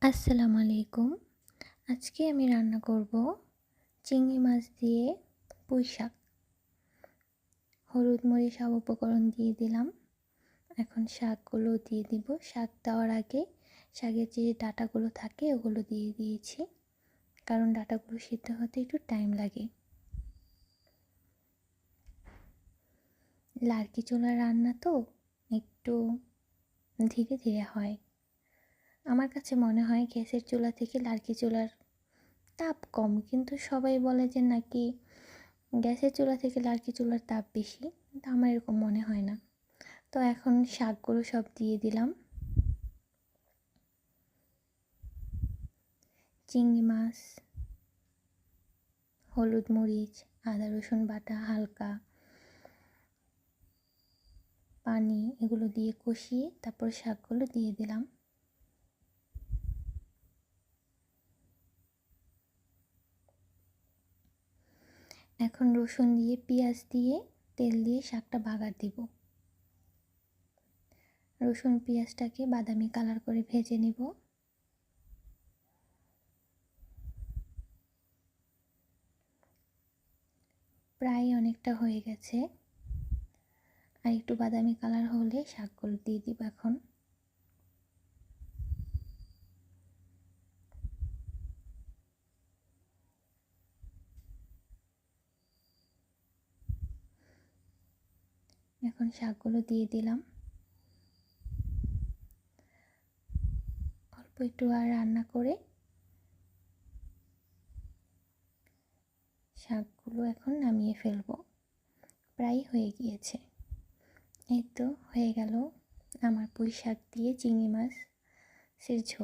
আসসালামু আলাইকুম। আজকে আমি রান্না করব চিংড়ি মাছ দিয়ে পুঁই শাক। হলুদ, মরিচ সব উপকরণ দিয়ে দিলাম। এখন শাকগুলো দিয়ে দিব। শাক দেওয়ার আগে শাকের যে ডাঁটাগুলো থাকে ওগুলো দিয়ে দিয়েছি, কারণ ডাঁটাগুলো সিদ্ধ হতে একটু টাইম লাগে। লার্কি চুলার রান্না তো একটু ধীরে ধীরে হয়। আমার কাছে মনে হয় গ্যাসের চুলা থেকে লার্কি চুলার তাপ কম, কিন্তু সবাই বলে যে নাকি গ্যাসের চুলা থেকে লার্কি চুলার তাপ বেশি, কিন্তু আমার এরকম মনে হয় না। তো এখন শাকগুলো সব দিয়ে দিলাম। চিংড়ি মাছ, হলুদ, মরিচ, আদা রসুন বাটা, হালকা পানি, এগুলো দিয়ে কষিয়ে তারপর শাকগুলো দিয়ে দিলাম। এখন রসুন দিয়ে, পেঁয়াজ দিয়ে, তেল দিয়ে শাকটা বাগার দিব। রসুন পেঁয়াজটাকে বাদামি কালার করে ভেজে নিব। প্রায় অনেকটা হয়ে গেছে, আর একটু বাদামি কালার হলে শাকগুলো দিয়ে দিব। এখন শাকগুলো দিয়ে দিলাম। অল্প একটু আর রান্না করে শাকগুলো এখন নামিয়ে ফেলবো। প্রায় হয়ে গিয়েছে। এই তো হয়ে গেল আমার পুঁই শাক দিয়ে চিংড়ি মাছের ঝোল।